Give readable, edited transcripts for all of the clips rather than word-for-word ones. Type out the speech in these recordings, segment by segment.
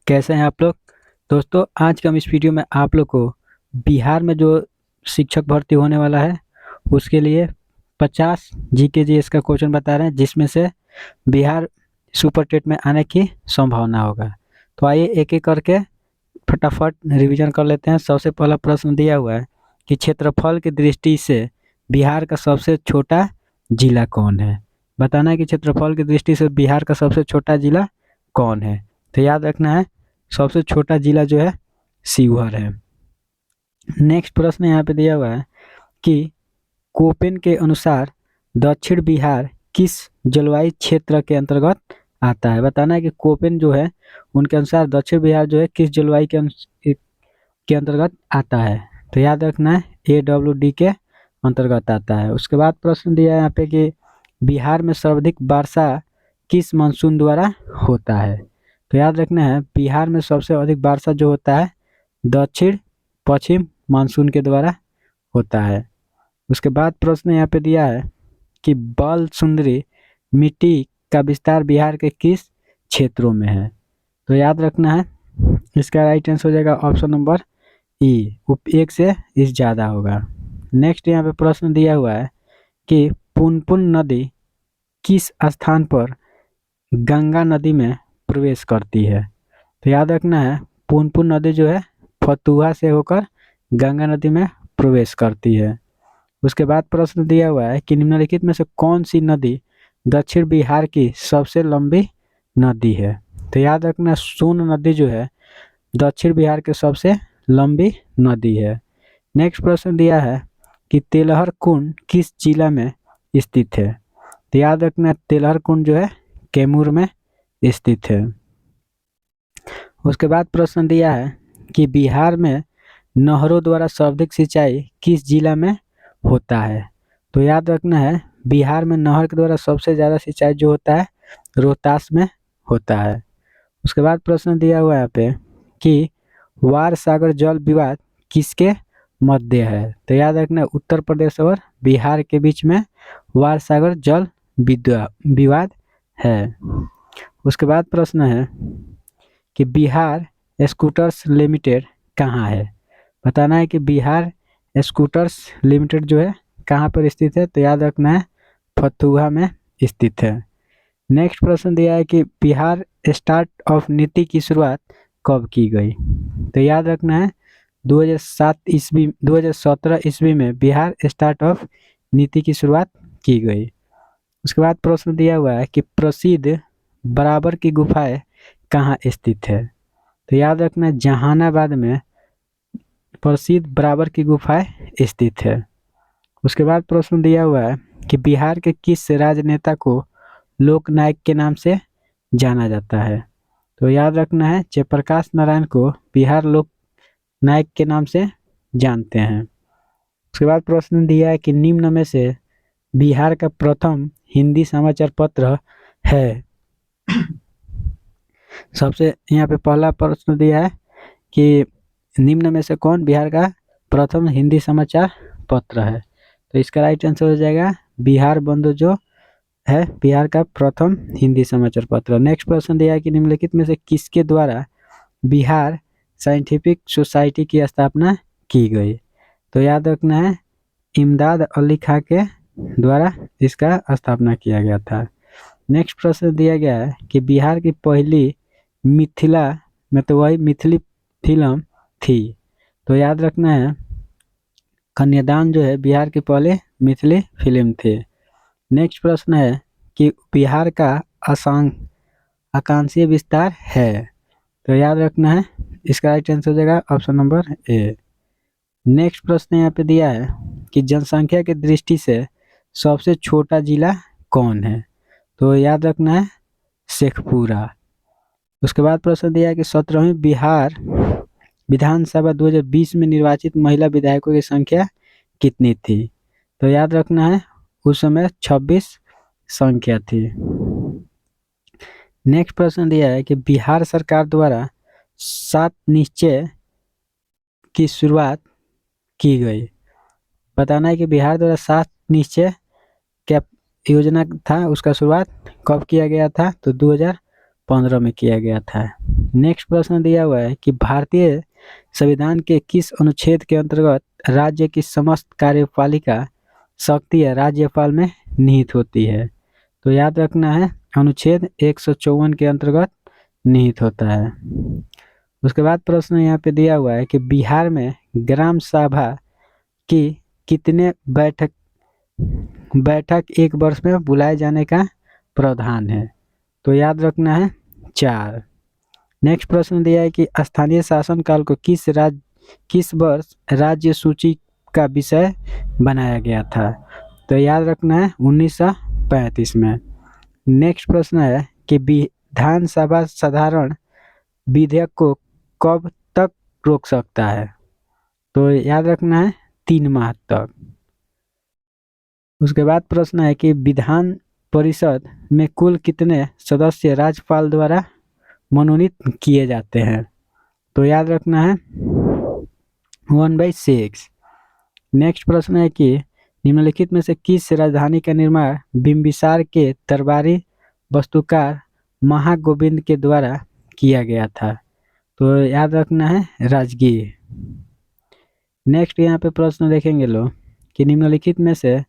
कैसे हैं आप लोग। दोस्तों, आज के हम इस वीडियो में आप लोग को बिहार में जो शिक्षक भर्ती होने वाला है उसके लिए 50 जीके जीएस का क्वेश्चन बता रहे हैं, जिसमें से बिहार सुपर टेट में आने की संभावना होगा। तो आइए एक एक करके फटाफट रिवीजन कर लेते हैं। सबसे पहला प्रश्न दिया हुआ है कि क्षेत्रफल की दृष्टि से बिहार का सबसे छोटा जिला कौन है। बताना है कि क्षेत्रफल की दृष्टि से बिहार का सबसे छोटा जिला कौन है। तो याद रखना है, सबसे छोटा जिला जो है शिवहर है। नेक्स्ट प्रश्न यहाँ पे दिया हुआ है कि कोपेन के अनुसार दक्षिण बिहार किस जलवायु क्षेत्र के अंतर्गत आता है। बताना है कि कोपेन जो है उनके अनुसार दक्षिण बिहार जो है किस जलवायु के अंतर्गत आता है। तो याद रखना है AWD के अंतर्गत आता है। उसके बाद प्रश्न दिया है यहाँ पे कि बिहार में सर्वाधिक वर्षा किस मानसून द्वारा होता है। तो याद रखना है, बिहार में सबसे अधिक वर्षा जो होता है दक्षिण पश्चिम मानसून के द्वारा होता है। उसके बाद प्रश्न यहाँ पे दिया है कि बाल सुंदरी मिट्टी का विस्तार बिहार के किस क्षेत्रों में है। तो याद रखना है, इसका राइट आंसर हो जाएगा ऑप्शन नंबर ई, एक से इस ज़्यादा होगा। नेक्स्ट यहाँ पे प्रश्न दिया हुआ है कि पुनपुन नदी किस स्थान पर गंगा नदी में प्रवेश करती है। तो याद रखना है, पुनपुन नदी जो है फतुहा से होकर गंगा नदी में प्रवेश करती है। उसके बाद प्रश्न दिया हुआ है कि निम्नलिखित में से कौन सी नदी दक्षिण बिहार की सबसे लंबी नदी है। तो याद रखना, सोन नदी जो है दक्षिण बिहार की सबसे लंबी नदी है। नेक्स्ट प्रश्न दिया है कि तेलहर कुंड किस जिला में स्थित है। तो याद रखना, तेलहर कुंड जो है कैमूर में स्थित है। उसके बाद प्रश्न दिया है कि बिहार में नहरों द्वारा सर्वाधिक सिंचाई किस जिला में होता है। तो याद रखना है, बिहार में नहर के द्वारा सबसे ज़्यादा सिंचाई जो होता है रोहतास में होता है। उसके बाद प्रश्न दिया हुआ है यहाँ पे कि वार सागर जल विवाद किसके मध्य है। तो याद रखना, उत्तर प्रदेश और बिहार के बीच में वार सागर जल विवाद है। उसके बाद प्रश्न है कि बिहार स्कूटर्स लिमिटेड कहाँ है। बताना है कि बिहार स्कूटर्स लिमिटेड जो है कहाँ पर स्थित है। तो याद रखना है, फतुहा में स्थित है। नेक्स्ट प्रश्न दिया है कि बिहार स्टार्ट ऑफ नीति की शुरुआत कब की गई। तो याद रखना है, 2017 ईस्वी में बिहार स्टार्ट ऑफ नीति की शुरुआत की गई। उसके बाद प्रश्न दिया हुआ है कि प्रसिद्ध बराबर की गुफाएं कहाँ स्थित है। तो याद रखना, जहानाबाद में प्रसिद्ध बराबर की गुफाएं स्थित है। उसके बाद प्रश्न दिया हुआ है कि बिहार के किस राजनेता को लोक नायक के नाम से जाना जाता है। तो याद रखना है, जयप्रकाश नारायण को बिहार लोक नायक के नाम से जानते हैं। उसके बाद प्रश्न दिया है कि निम्न में से बिहार का प्रथम हिंदी समाचार पत्र है। सबसे यहाँ पे पहला प्रश्न दिया है कि निम्न में से कौन बिहार का प्रथम हिंदी समाचार पत्र है। तो इसका राइट आंसर हो जाएगा बिहार बंधु जो है बिहार का प्रथम हिंदी समाचार पत्र। नेक्स्ट प्रश्न दिया है कि निम्नलिखित में से किसके द्वारा बिहार साइंटिफिक सोसाइटी की स्थापना की गई। तो याद रखना है, इमदाद अली खां के द्वारा इसका स्थापना किया गया था। नेक्स्ट प्रश्न दिया गया है कि बिहार की पहली मिथिला में तो वही मिथिली फिल्म थी। तो याद रखना है, कन्यादान जो है बिहार की पहले मिथिली फिल्म थी। नेक्स्ट प्रश्न है कि बिहार का आकांक्षीय विस्तार है। तो याद रखना है, इसका राइट आंसर हो जाएगा ऑप्शन नंबर ए। नेक्स्ट प्रश्न यहाँ पे दिया है कि जनसंख्या की दृष्टि से सबसे छोटा जिला कौन है। तो याद रखना है, शेखपुरा। उसके बाद प्रश्न दिया है कि 17वीं बिहार विधानसभा 2020 में निर्वाचित महिला विधायकों की संख्या कितनी थी। तो याद रखना है, उस समय 26 संख्या थी। नेक्स्ट प्रश्न दिया है कि बिहार सरकार द्वारा 7 निश्चय की शुरुआत की गई। बताना है कि बिहार द्वारा 7 निश्चय क्या योजना था, उसका शुरुआत कब किया गया था। तो 2015 में किया गया था। नेक्स्ट प्रश्न दिया हुआ है कि भारतीय संविधान के किस अनुच्छेद के अंतर्गत राज्य की समस्त कार्यपालिका शक्ति राज्यपाल में निहित होती है। तो याद रखना है अनुच्छेद 154 के अंतर्गत निहित होता है। उसके बाद प्रश्न यहाँ पे दिया हुआ है कि बिहार में ग्राम सभा की कितने बैठक एक वर्ष में बुलाए जाने का प्रावधान है। तो याद रखना है 4। नेक्स्ट प्रश्न दिया है कि स्थानीय शासन काल को किस वर्ष राज्य सूची का विषय बनाया गया था। तो याद रखना है 1935 में। नेक्स्ट प्रश्न है कि विधानसभा साधारण विधेयक को कब तक रोक सकता है। तो याद रखना है 3 माह तक। उसके बाद प्रश्न है कि विधान परिषद में कुल कितने सदस्य राज्यपाल द्वारा मनोनीत किए जाते हैं। तो याद रखना है 1/6। नेक्स्ट प्रश्न है कि निम्नलिखित में से किस राजधानी का निर्माण बिंबिसार के दरबारी वास्तुकार महागोविंद के द्वारा किया गया था। तो याद रखना है राजगीर। नेक्स्ट यहाँ पे प्रश्न देखेंगे लोग कि निम्नलिखित में से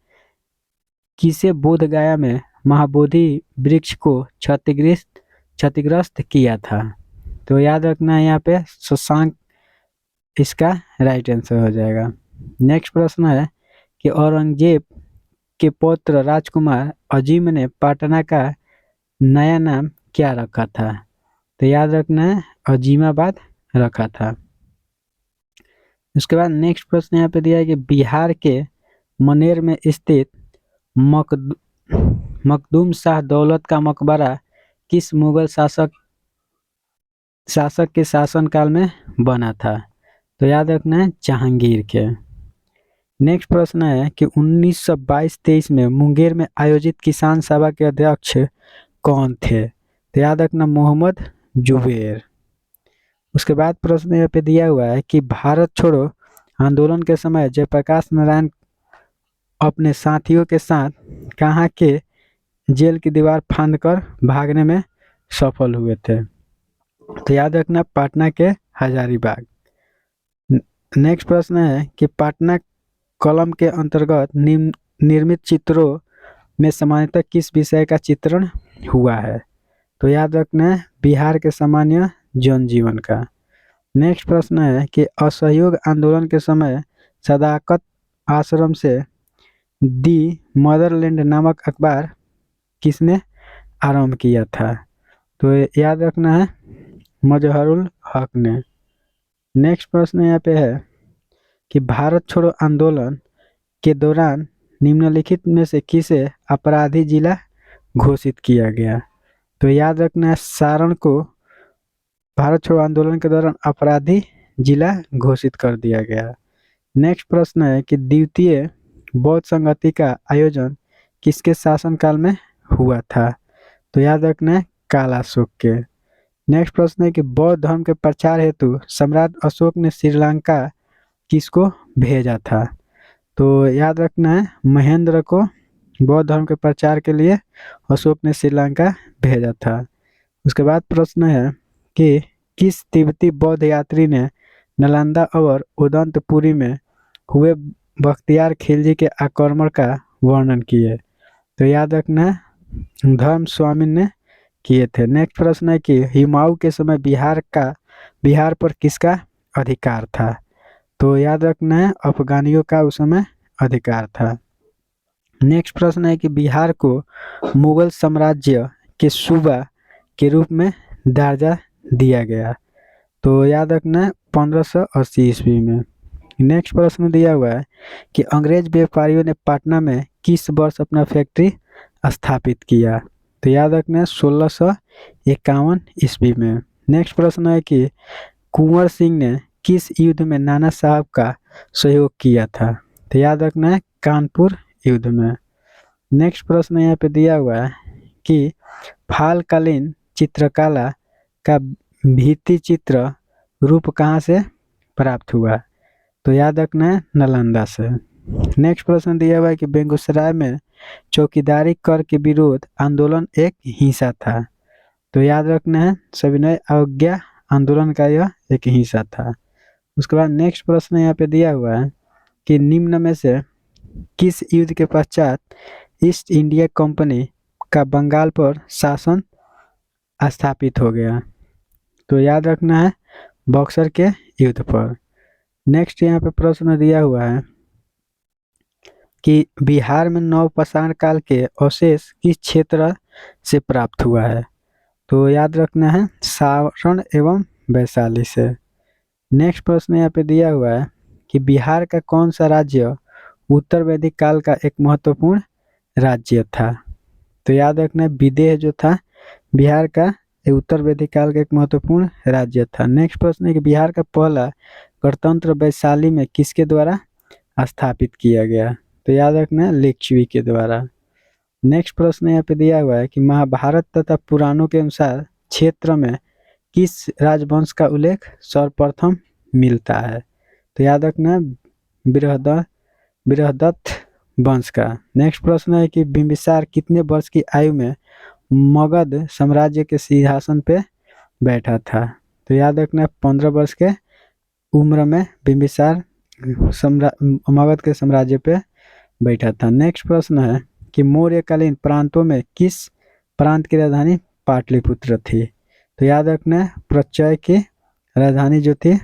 किसे बोध गया में महाबोधि वृक्ष को क्षतिग्रस्त किया था। तो याद रखना है यहाँ पे शशांक इसका राइट आंसर हो जाएगा। नेक्स्ट प्रश्न है कि औरंगजेब के पौत्र राजकुमार अजीम ने पटना का नया नाम क्या रखा था। तो याद रखना है अजीमाबाद रखा था। उसके बाद नेक्स्ट प्रश्न यहाँ पे दिया है कि बिहार के मनेर में स्थित मखदूम शाह दौलत का मकबरा किस मुगल शासक के शासनकाल में बना था। तो याद रखना है जहांगीर के। नेक्स्ट प्रश्न है कि 1922-23 में मुंगेर में आयोजित किसान सभा के अध्यक्ष कौन थे। तो याद रखना मोहम्मद जुबैर। उसके बाद प्रश्न यहाँ पे दिया हुआ है कि भारत छोड़ो आंदोलन के समय जयप्रकाश नारायण अपने साथियों के साथ कहाँ के जेल की दीवार फांदकर भागने में सफल हुए थे। तो याद रखना पटना के हजारीबाग। नेक्स्ट प्रश्न है कि पटना कलम के अंतर्गत निर्मित चित्रों में सामान्यतः किस विषय का चित्रण हुआ है। तो याद रखना है बिहार के सामान्य जनजीवन का। नेक्स्ट प्रश्न है कि असहयोग आंदोलन के समय सदाकत आश्रम से दी मदरलैंड नामक अखबार किसने आरंभ किया था। तो याद रखना है मजहरुल हक ने। नेक्स्ट प्रश्न यहाँ पे है कि भारत छोड़ो आंदोलन के दौरान निम्नलिखित में से किसे अपराधी जिला घोषित किया गया। तो याद रखना है सारण को भारत छोड़ो आंदोलन के दौरान अपराधी जिला घोषित कर दिया गया। नेक्स्ट प्रश्न है कि द्वितीय बौद्ध संगति का आयोजन किसके शासनकाल में हुआ था। तो याद रखना है कालाशोक के। नेक्स्ट प्रश्न है कि बौद्ध धर्म के प्रचार हेतु सम्राट अशोक ने श्रीलंका किसको भेजा था। तो याद रखना है महेंद्र को बौद्ध धर्म के प्रचार के लिए अशोक ने श्रीलंका भेजा था। उसके बाद प्रश्न है कि किस तिब्बती बौद्ध यात्री ने नालंदा और उदंतपुरी में हुए बख्तियार खिलजी के आक्रमण का वर्णन किए। तो याद रखना है धर्म स्वामी ने किए थे। नेक्स्ट प्रश्न है कि हुमायूं के समय बिहार पर किसका अधिकार था। तो याद रखना है अफगानियों का उस समय अधिकार था। नेक्स्ट प्रश्न है कि बिहार को मुगल साम्राज्य के सूबा के रूप में दर्जा दिया गया। तो याद रखना है 1580 ईस्वी में। नेक्स्ट प्रश्न दिया हुआ है कि अंग्रेज व्यापारियों ने पटना में किस वर्ष अपना फैक्ट्री स्थापित किया। तो याद रखना है 1651 ईस्वी में। नेक्स्ट प्रश्न है कि कुंवर सिंह ने किस युद्ध में नाना साहब का सहयोग किया था। तो याद रखना है कानपुर युद्ध में। नेक्स्ट प्रश्न यहाँ पे दिया हुआ है कि फालकालीन चित्रकला का भित्ति चित्र रूप कहाँ से प्राप्त हुआ। तो याद रखना है नालंदा से। नेक्स्ट प्रश्न दिया हुआ है कि बेगूसराय में चौकीदारी कर के विरोध आंदोलन एक हिंसा था। तो याद रखना है सविनय अवज्ञा आंदोलन का यह एक हिस्सा था। उसके बाद नेक्स्ट प्रश्न यहाँ पे दिया हुआ है कि निम्न में से किस युद्ध के पश्चात ईस्ट इंडिया कंपनी का बंगाल पर शासन स्थापित हो गया। तो याद रखना है बक्सर के युद्ध पर। नेक्स्ट यहाँ पे प्रश्न दिया हुआ है कि बिहार में नवपाषाण काल के अवशेष किस क्षेत्र से प्राप्त हुआ है। तो याद रखना है सारण एवं वैशाली से। नेक्स्ट प्रश्न यहाँ पे दिया हुआ है कि बिहार का कौन सा राज्य उत्तर वैदिक काल का एक महत्वपूर्ण राज्य था। तो याद रखना विदेह जो था बिहार का उत्तर वैदिक काल का एक महत्वपूर्ण राज्य था। नेक्स्ट प्रश्न है कि बिहार का पहला गणतंत्र वैशाली में किसके द्वारा स्थापित किया गया। तो याद रखना लिच्छवी के द्वारा। नेक्स्ट प्रश्न यहाँ पे दिया हुआ है कि महाभारत तथा पुराणों के अनुसार क्षेत्र में किस राजवंश का उल्लेख सर्वप्रथम मिलता है। तो याद रखना बृहदत्त वंश का। नेक्स्ट प्रश्न है कि बिंबिसार कितने वर्ष की आयु में मगध साम्राज्य के सिंहासन पे बैठा था। तो याद रखना 15 वर्ष के उम्र में बिंबिसार मगध के साम्राज्य पे बैठा था। नेक्स्ट प्रश्न है कि मौर्यकालीन प्रांतों में किस प्रांत की राजधानी पाटलिपुत्र थी। तो याद रखना प्रत्यय की राजधानी जो थी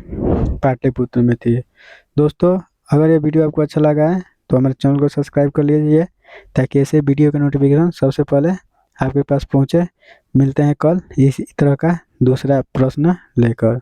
पाटलिपुत्र में थी। दोस्तों अगर ये वीडियो आपको अच्छा लगा है तो हमारे चैनल को सब्सक्राइब कर लीजिए ताकि ऐसे वीडियो का नोटिफिकेशन सबसे पहले आपके पास पहुंचे। मिलते हैं कल इसी तरह का दूसरा प्रश्न लेकर।